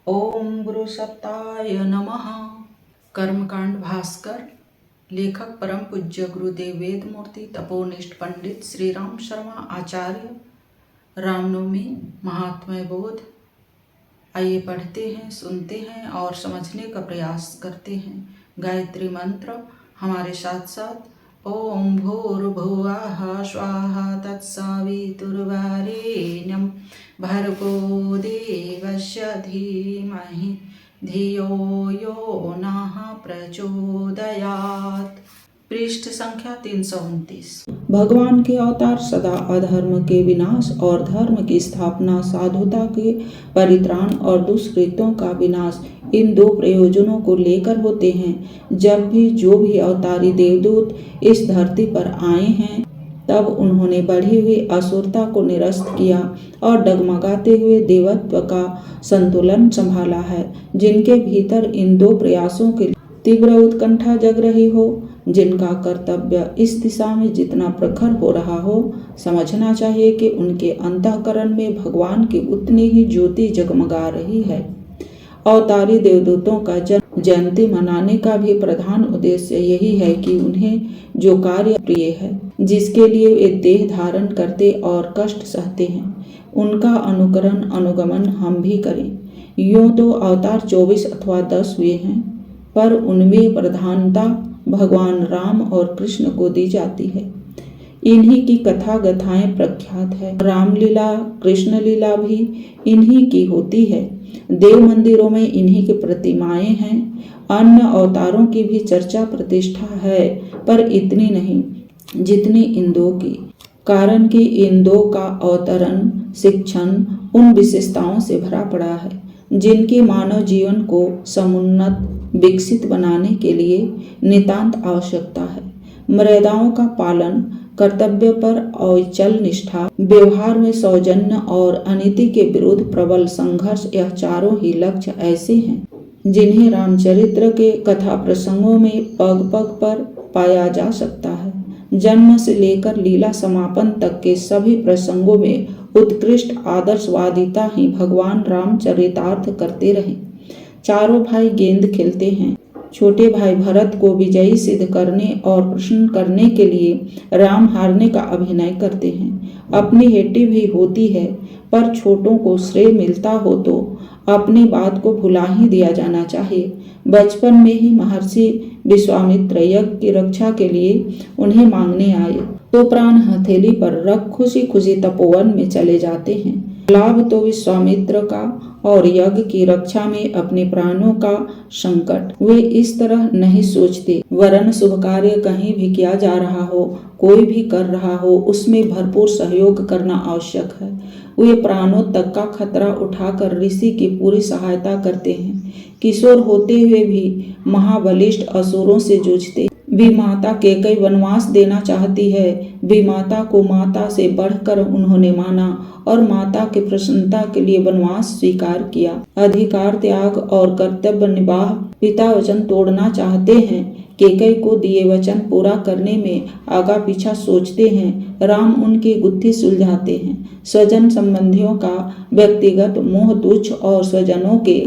ओम गुरु सत्ताय नमः। कर्मकांड भास्कर। लेखक परम पूज्य गुरुदेव वेद मूर्ति तपोनिष्ठ पंडित श्री राम शर्मा आचार्य। रामनवमी महात्म्य बोध। आइए पढ़ते हैं, सुनते हैं और समझने का प्रयास करते हैं। गायत्री मंत्र हमारे साथ साथ। ओम भूर्भुवः स्वाहा तत्सवितुर्वरेण्यं भर्गो देवस्य धीमहि धियो यो नः प्रचोदयात्। पृष्ठ संख्या 329। भगवान के अवतार सदा अधर्म के विनाश और धर्म की स्थापना, साधुता के परित्राण और दुष्कृत्यों का विनाश, इन दो प्रयोजनों को लेकर होते हैं। जब भी जो भी अवतारी देवदूत इस धरती पर आए हैं, तब उन्होंने बढ़ी हुई असुरता को निरस्त किया और डगमगाते हुए देवत्व का संतुलन संभाला है। जिनके भीतर इन दो प्रयासों के तीव्र उत्कंठा जग रही हो, जिनका कर्तव्य इस दिशा में जितना प्रखर हो रहा हो, समझना चाहिए कि उनके अंतःकरण में भगवान की उतनी ही ज्योति जगमगा रही है। अवतारी देवदूतों का जयंती मनाने का भी प्रधान उद्देश्य यही है कि उन्हें जो कार्य प्रिय है, जिसके लिए वे देह धारण करते और कष्ट सहते हैं, उनका अनुकरण अनुगमन हम भी करें। यूं तो अवतार 24 अथवा 10 हुए हैं, पर उनमें प्रधानता भगवान राम और कृष्ण को दी जाती है। इन्हीं की कथा गथाएं प्रख्यात है। रामलीला कृष्ण लीला भी इन्हीं की होती है। देव मंदिरों में इन्हीं की प्रतिमाएं हैं। अन्य अवतारों की भी चर्चा प्रतिष्ठा है, पर इतनी नहीं जितनी इन दो की। कारण कि इन दो का अवतरण शिक्षण उन विशेषताओं से भरा पड़ा है जिनकी मानव जीवन को समुन्नत विकसित बनाने के लिए नितांत आवश्यकता है। मर्यादाओं का पालन, कर्तव्य पर अविचल निष्ठा, व्यवहार में सौजन्य और अनीति के विरुद्ध प्रबल संघर्ष, यह चारों ही लक्ष्य ऐसे हैं जिन्हें रामचरित्र के कथा प्रसंगों में पग पग पर पाया जा सकता है। जन्म से लेकर लीला समापन तक के सभी प्रसंगों में उत्कृष्ट आदर्शवादिता ही भगवान रामचरितार्थ करते रहे। चारों भाई गेंद खेलते हैं। छोटे भाई भरत को विजयी सिद्ध करने और प्रसन्न करने के लिए राम हारने का अभिनय करते हैं। अपनी हेटी भी होती है, पर छोटों को श्रेय मिलता हो तो अपनी बात को भुला ही दिया जाना चाहिए। बचपन में ही महर्षि विश्वामित्र यज्ञ की रक्षा के लिए उन्हें मांगने आए तो प्राण हथेली पर रख खुशी खुशी तपोवन में चले जाते हैं। लाभ तो विश्वामित्र का और यज्ञ की रक्षा में अपने प्राणों का संकट। वे इस तरह नहीं सोचते, वरन शुभ कार्य कहीं भी किया जा रहा हो, कोई भी कर रहा हो, उसमें भरपूर सहयोग करना आवश्यक है। वे प्राणों तक का खतरा उठाकर ऋषि की पूरी सहायता करते हैं। किशोर होते हुए भी महाबलिष्ठ असुरों से जूझते। विमाता कैकेयी वनवास देना चाहती है। विमाता को माता से बढ़कर उन्होंने माना और माता की प्रसन्नता के लिए वनवास स्वीकार किया। अधिकार त्याग और कर्तव्य निवाह पिता वचन तोड़ना चाहते हैं। कैकेयी को दिए वचन पूरा करने में आगा पीछा सोचते हैं। राम उनकी गुत्थी सुलझाते हैं। स्वजन संबंधियों का व्यक्तिगत मोह तुच्छ और स्वजनों के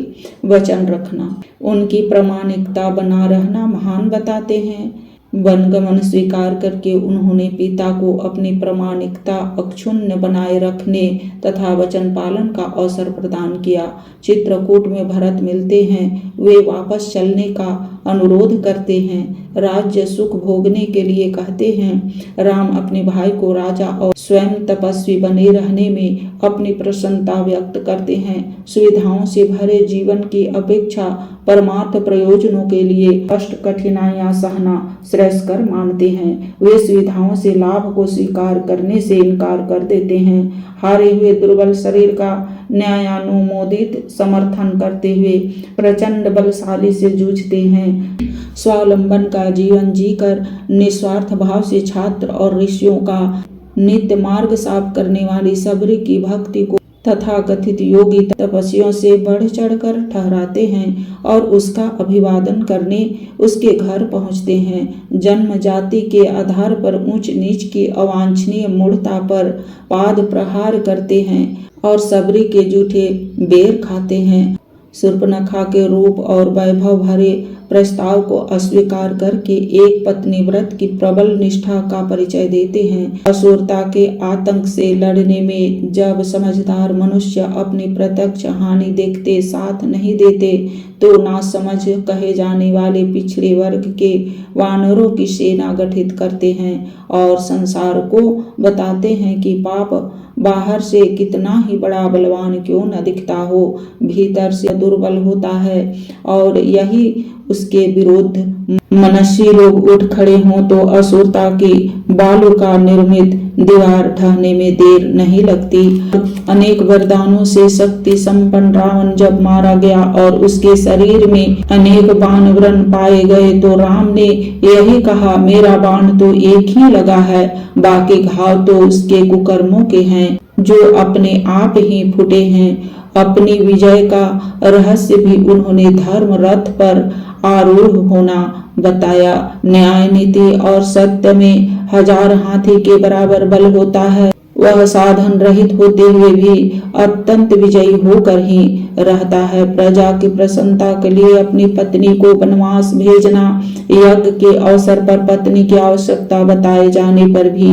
वचन रखना, उनकी प्रामाणिकता बना रहना महान बताते हैं। वनगमन स्वीकार करके उन्होंने पिता को अपनी प्रामाणिकता अक्षुण्ण बनाए रखने तथा वचन पालन का अवसर प्रदान किया। चित्रकूट में भरत मिलते हैं। वे वापस चलने का अनुरोध करते हैं। राज्य सुख भोगने के लिए कहते हैं। राम अपने भाई को राजा और स्वयं तपस्वी बने रहने में अपनी प्रसन्नता व्यक्त करते हैं। सुविधाओं से भरे जीवन की अपेक्षा परमार्थ प्रयोजनों के लिए कष्ट कठिनाइयां सहना श्रेयस्कर मानते हैं। वे सुविधाओं से लाभ को स्वीकार करने से इनकार कर देते हैं। हारे हुए दुर्बल शरीर का न्यायानुमोदित समर्थन करते हुए प्रचंड बलशाली से जूझते हैं। स्वावलंबन का जीवन जीकर निस्वार्थ भाव से छात्र और ऋषियों का नित्य मार्ग साफ करने वाली सबरी की भक्ति को तथा कथित योगी तपस्वियों से बढ़ चढ़कर ठहराते हैं और उसका अभिवादन करने उसके घर पहुंचते हैं। जन्म जाति के आधार पर ऊंच नीच की अवांछनीय मूढ़ता पर पाद प्रहार करते हैं और सबरी के जूठे बेर खाते हैं। शूर्पणखा के रूप और वैभव भरे प्रस्ताव को अस्वीकार करके एक पत्नी व्रत की प्रबल निष्ठा का परिचय देते हैं। असुरता के आतंक से लड़ने में जब समझदार मनुष्य अपनी प्रत्यक्ष हानि देखते साथ नहीं देते, तो नासमझ कहे जाने वाले पिछड़े वर्ग के वानरों की सेना गठित करते हैं और संसार को बताते हैं कि पाप बाहर से कितना ही बड़ा बलवान क्यों न दिखता हो, भीतर से दुर्बल होता है। और यही उसके विरुद्ध मनस्वी लोग उठ खड़े हों तो असुरता की बालू का निर्मित दीवार ढहने में देर नहीं लगती। अनेक वरदानों से शक्ति संपन्न रावण जब मारा गया और उसके शरीर में अनेक बाण व्रण पाए गए, तो राम ने यही कहा, मेरा बाण तो एक ही लगा है, बाकी घाव तो उसके कुकर्मों के हैं जो अपने आप ही फूटे हैं। अपनी विजय का रहस्य भी उन्होंने धर्म रथ पर आरूढ़ होना बताया। न्याय, नीति और सत्य में 1000 हाथी के बराबर बल होता है। वह साधन रहित होते हुए भी अत्यंत विजयी होकर ही रहता है। प्रजा की प्रसन्नता के लिए अपनी पत्नी को वनवास भेजना, यज्ञ के अवसर पर पत्नी की आवश्यकता बताए जाने पर भी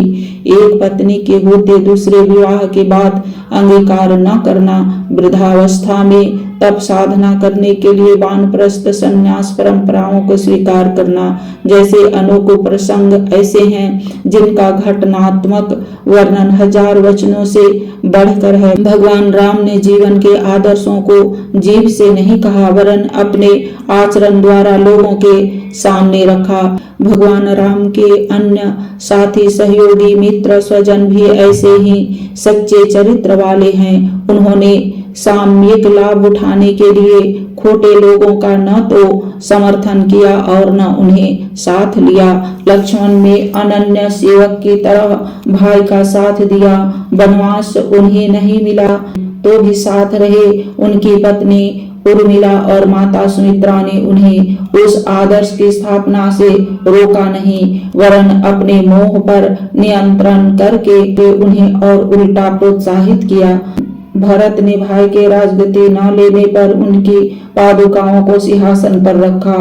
एक पत्नी के होते दूसरे विवाह के बाद अंगीकार न करना, वृद्धावस्था में तप साधना करने के लिए वानप्रस्थ संन्यास परंपराओं को स्वीकार करना जैसे अनोखे प्रसंग ऐसे हैं जिनका घटनात्मक वर्णन 1000 वचनों से बढ़कर है। भगवान राम ने जीवन के आदर्शों को जीभ से नहीं कहा, वरन अपने आचरण द्वारा लोगों के सामने रखा। भगवान राम के अन्य साथी, सहयोगी, मित्र, स्वजन भी ऐसे ही सच्चे चरित्र वाले हैं। उन्होंने सामयिक लाभ उठाने के लिए खोटे लोगों का न तो समर्थन किया और न उन्हें साथ लिया। लक्ष्मण ने अनन्य सेवक की तरह भाई का साथ दिया। वनवास उन्हें नहीं मिला तो भी साथ रहे। उनकी पत्नी उर्मिला और माता सुमित्रा ने उन्हें उस आदर्श की स्थापना से रोका नहीं, वरन अपने मोह पर नियंत्रण करके उन्हें और उल्टा प्रोत्साहित किया। भरत ने भाई के राजगद्दी न लेने पर उनकी पादुकाओं को सिंहासन पर रखा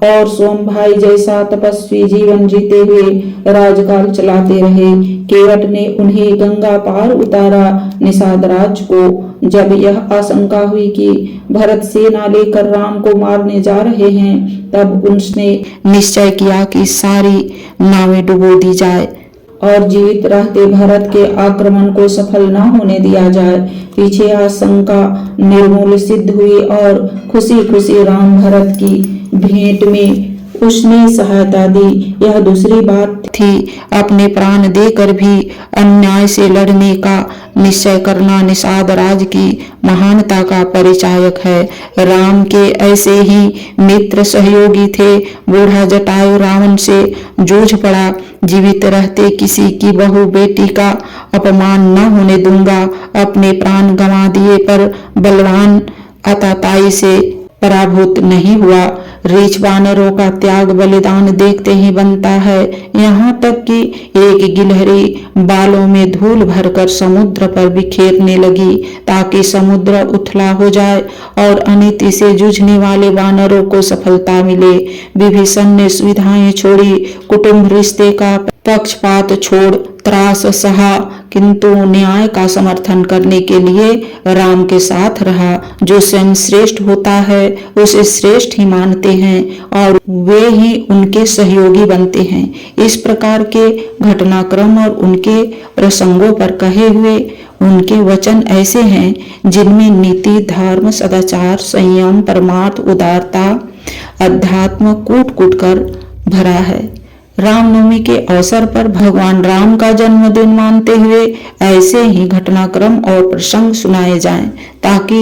और सोम भाई जैसा तपस्वी जीवन जीते हुए राजकाल चलाते रहे। केवट ने उन्हें गंगा पार उतारा। निषाद राज को जब यह आशंका हुई कि भरत सेना लेकर राम को मारने जा रहे हैं, तब उसने निश्चय किया कि सारी नावें डुबो दी जाए और जीवित रहते भरत के आक्रमण को सफल न होने दिया जाए। पीछे आशंका निर्मूल सिद्ध हुई और खुशी खुशी राम भरत की भेंट में उसने सहायता दी। यह दूसरी बात थी, अपने प्राण देकर भी अन्याय से लड़ने का निश्चय करना निषाद राज की महानता का परिचायक है। राम के ऐसे ही मित्र सहयोगी थे। बूढ़ा जटायु रावण से जूझ पड़ा, जीवित रहते किसी की बहू बेटी का अपमान न होने दूंगा। अपने प्राण गंवा दिए पर बलवान आतताई से पराभूत नहीं हुआ। रीछ वानरों का त्याग बलिदान देखते ही बनता है। यहाँ तक कि एक गिलहरी बालों में धूल भरकर समुद्र पर बिखेरने लगी ताकि समुद्र उथला हो जाए और अनीति से जूझने वाले वानरों को सफलता मिले। विभीषण ने सुविधाएं छोड़ी, कुटुंब रिश्ते का पक्षपात छोड़ त्रास सहा, किंतु न्याय का समर्थन करने के लिए राम के साथ रहा। जो स्वयं श्रेष्ठ होता है उसे श्रेष्ठ ही मानते हैं और वे ही उनके सहयोगी बनते हैं। इस प्रकार के घटनाक्रम और उनके प्रसंगों पर कहे हुए उनके वचन ऐसे हैं जिनमें नीति, धर्म, सदाचार, संयम, परमार्थ, उदारता, अध्यात्म कूट कूट कर भरा है। रामनवमी के अवसर पर भगवान राम का जन्मदिन मानते हुए ऐसे ही घटनाक्रम और प्रसंग सुनाए जाएं, ताकि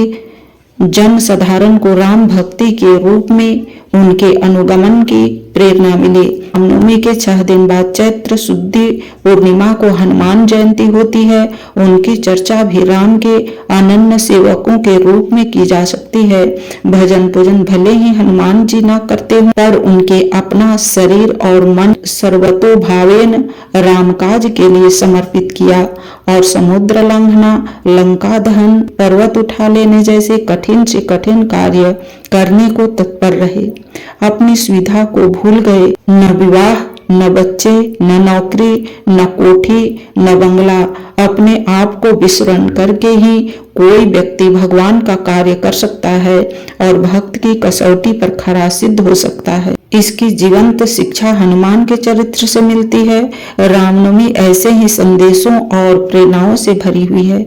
जन साधारण को राम भक्ति के रूप में उनके अनुगमन की प्रेरणा मिले। रामनवमी के 6 दिन बाद चैत्र शुद्धि पूर्णिमा को हनुमान जयंती होती है। उनकी चर्चा भी राम के अनन्य सेवकों के रूप में की जा सकती है। भजन पूजन भले ही हनुमान जी न करते हों, पर उनके अपना शरीर और मन सर्वतोभावेन रामकाज के लिए समर्पित किया और समुद्र लंघना, लंका दहन, पर्वत उठा लेने जैसे कठिन से कठिन कार्य करने को तत्पर रहे। अपनी सुविधा को भूल गए। न विवाह, न बच्चे, न नौकरी, न कोठी, न बंगला, अपने आप को विस्मरण करके ही कोई व्यक्ति भगवान का कार्य कर सकता है और भक्त की कसौटी पर खरा सिद्ध हो सकता है। इसकी जीवंत शिक्षा हनुमान के चरित्र से मिलती है। रामनवमी ऐसे ही संदेशों और प्रेरणाओं से भरी हुई है।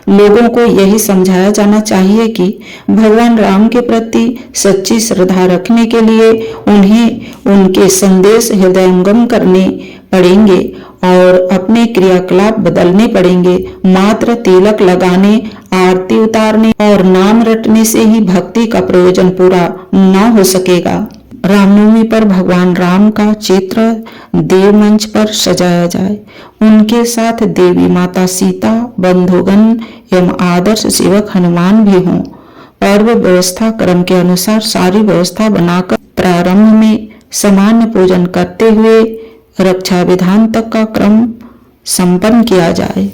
लोगों को यही समझाया जाना चाहिए कि भगवान राम के प्रति सच्ची श्रद्धा रखने के लिए उन्हें उनके संदेश हृदयंगम करने पड़ेंगे और अपने क्रियाकलाप बदलने पड़ेंगे। मात्र तिलक लगाने, आरती उतारने और नाम रटने से ही भक्ति का प्रयोजन पूरा न हो सकेगा। रामनवमी पर भगवान राम का चित्र देव मंच पर सजाया जाए। उनके साथ देवी माता सीता, बंधुगण एवं आदर्श सेवक हनुमान भी हों। पर्व व्यवस्था क्रम के अनुसार सारी व्यवस्था बनाकर प्रारंभ में सामान्य पूजन करते हुए रक्षा विधान तक का क्रम संपन्न किया जाए।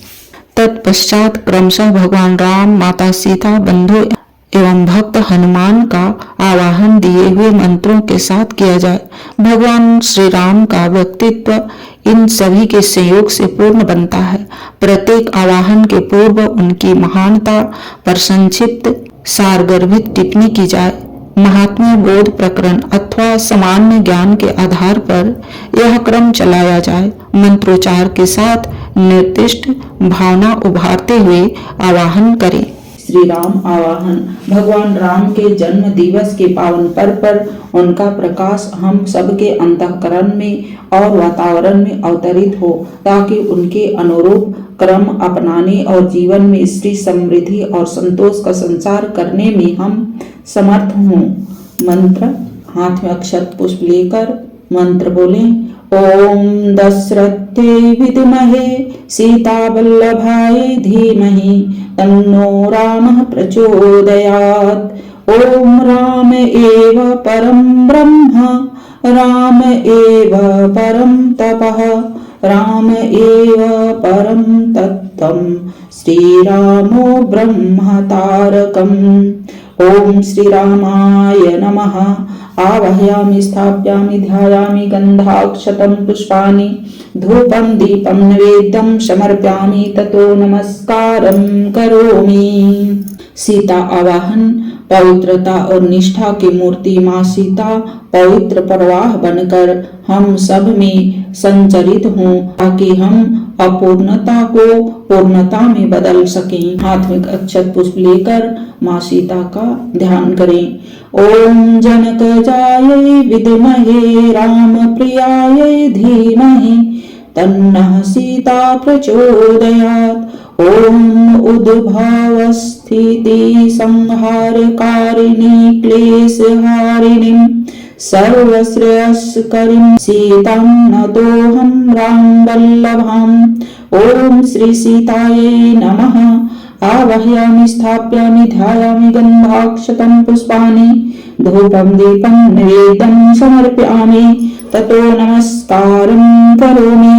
तत्पश्चात क्रमशः भगवान राम, माता सीता, बंधु एवं भक्त हनुमान का आवाहन दिए हुए मंत्रों के साथ किया जाए। भगवान श्री राम का व्यक्तित्व इन सभी के संयोग से पूर्ण बनता है। प्रत्येक आवाहन के पूर्व उनकी महानता पर संक्षिप्त सारगर्भित टिप्पणी की जाए। महात्म्य बोध प्रकरण अथवा सामान्य ज्ञान के आधार पर यह क्रम चलाया जाए। मंत्रोच्चार के साथ निर्दिष्ट भावना उभारते हुए आवाहन करें। श्री राम आवाहन। भगवान राम के जन्म दिवस के पावन पर्व पर उनका प्रकाश हम सबके अंतःकरण में और वातावरण में अवतरित हो, ताकि उनके अनुरूप क्रम अपनाने और जीवन में श्री समृद्धि और संतोष का संचार करने में हम समर्थ हों। मंत्र, हाथ में अक्षत पुष्प लेकर मंत्र बोलें। ओम दशरथे विद्महे सीतावल्लभाय धीमहि तन्नो रामः प्रचोदयात्। ओम राम एव परम ब्रह्म, राम एव परम तपः, राम एव परम तत्त्वम्, श्रीरामो ब्रह्म तारकम्। ओम श्री रामाय नमः। आवाहयामि, स्थापयामि, ध्यायामि, गंधाक्षतं पुष्पाणि, धूपं दीपं नैवेद्यं समर्पयामि, ततो नमस्कारं करोमि। सीता आवाहन। पवित्रता और निष्ठा की मूर्ति माँ सीता पवित्र प्रवाह बनकर हम सब में संचरित हों, ताकि हम अपूर्णता को पूर्णता में बदल सकें। हाथ में अक्षत पुष्प लेकर माँ सीता का ध्यान करें। ओम जनकजायै विद्महे राम प्रियायै धीमहि तन्नः सीता प्रचोदयात्। ओम उद्भव स्थिति संहारकारिणी क्लेशहारिणीं सर्वश्रेयस्करीं सीतां नतोऽहं राम वल्लभाम्। ओम श्री सीतायै नमः। आवाहयामि, स्थापयामि, ध्यायामि, गंधाक्षतं पुष्पाणि, धूपं दीपं नैवेद्यं समर्पयामि, ततो नमस्कारं करोमि।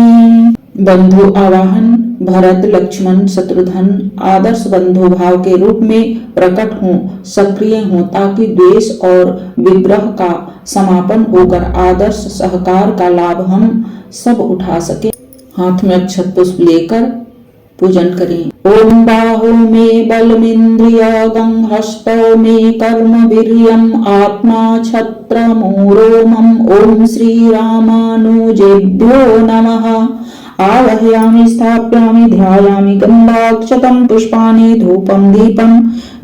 बंधु आवाहन। भरत, लक्ष्मण, शत्रुघ्न आदर्श बंधु भाव के रूप में प्रकट हों, सक्रिय हों, ताकि द्वेष और विग्रह का समापन होकर आदर्श सहकार का लाभ हम सब उठा सके। हाथ में अक्षत पुष्प लेकर पूजन करें। ओम बाहो में बलमिंद्रियगं, हस्तौ में कर्म वीर्यं, आत्मा छत्रमोरोमम्। ओम श्री रामानुजेभ्यो नमः। आवाहयामि, स्थापयामि, ध्यायामि, गंधाक्षतं पुष्पाणि, धूपं दीपं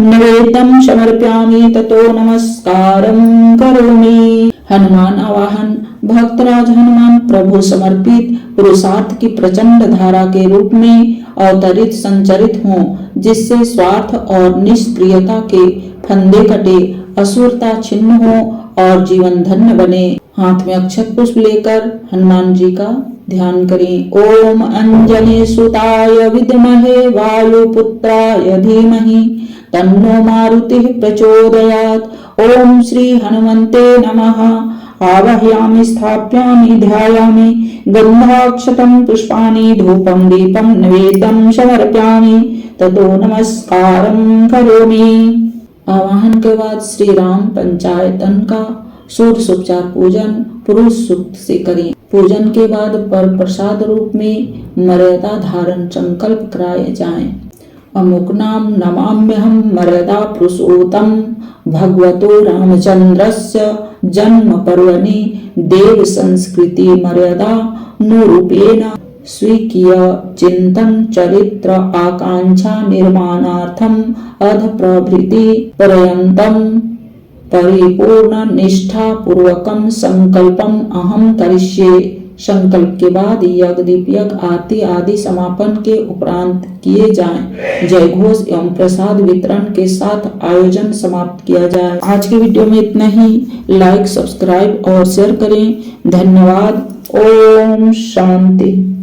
नैवेद्यं समर्पयामि, ततो नमस्कारं करोमि। हनुमान आवाहन। भक्तराज हनुमान प्रभु समर्पित पुरुषार्थ की प्रचंड धारा के रूप में अवतरित संचरित हों, जिससे स्वार्थ और निष्क्रियता के फंदे कटे, असुरता छिन्न हो और जीवन धन्य बने। हाथ में अक्षत पुष्प लेकर हनुमान जी का ध्यान करें। ओम अंजनी सुताय विद्महे वायुपुत्राय धीमहि तन्नो मारुतिः प्रचोदयात्। ओम श्री हनुमते नमः। आवाहयामि स्थापयामि ध्यायामि गंधाक्षतं पुष्पाणि धूपं दीपं नैवेद्यं समर्पयामि ततो नमस्कारं करोमि। आवाहन के बाद श्री राम पंचायतन का षोडशोपचार पूजन पुरुष सूक्त से करें। पूजन के बाद पर प्रसाद रूप में मर्यादा धारण संकल्प कराए जाएं। अमुक नाम नमाम्यहं मर्यादा पुरुषोत्तम भगवतो रामचंद्रस्य जन्म पर्वणि देव संस्कृति मर्यादा अनुरूपेण स्वीकीय चिंतन चरित्र आकांक्षा निर्माणार्थम अध प्रभृति पर्यंतम परिपूर्ण निष्ठा पूर्वकम संकल्पम अहम करिष्ये। संकल्प के बाद यज्ञ दीप यज्ञ आरती आदि समापन के उपरांत किए जाएं। जय घोष एवं प्रसाद वितरण के साथ आयोजन समाप्त किया जाए। आज के वीडियो में इतना ही। लाइक सब्सक्राइब और शेयर करें। धन्यवाद। ओम शांति।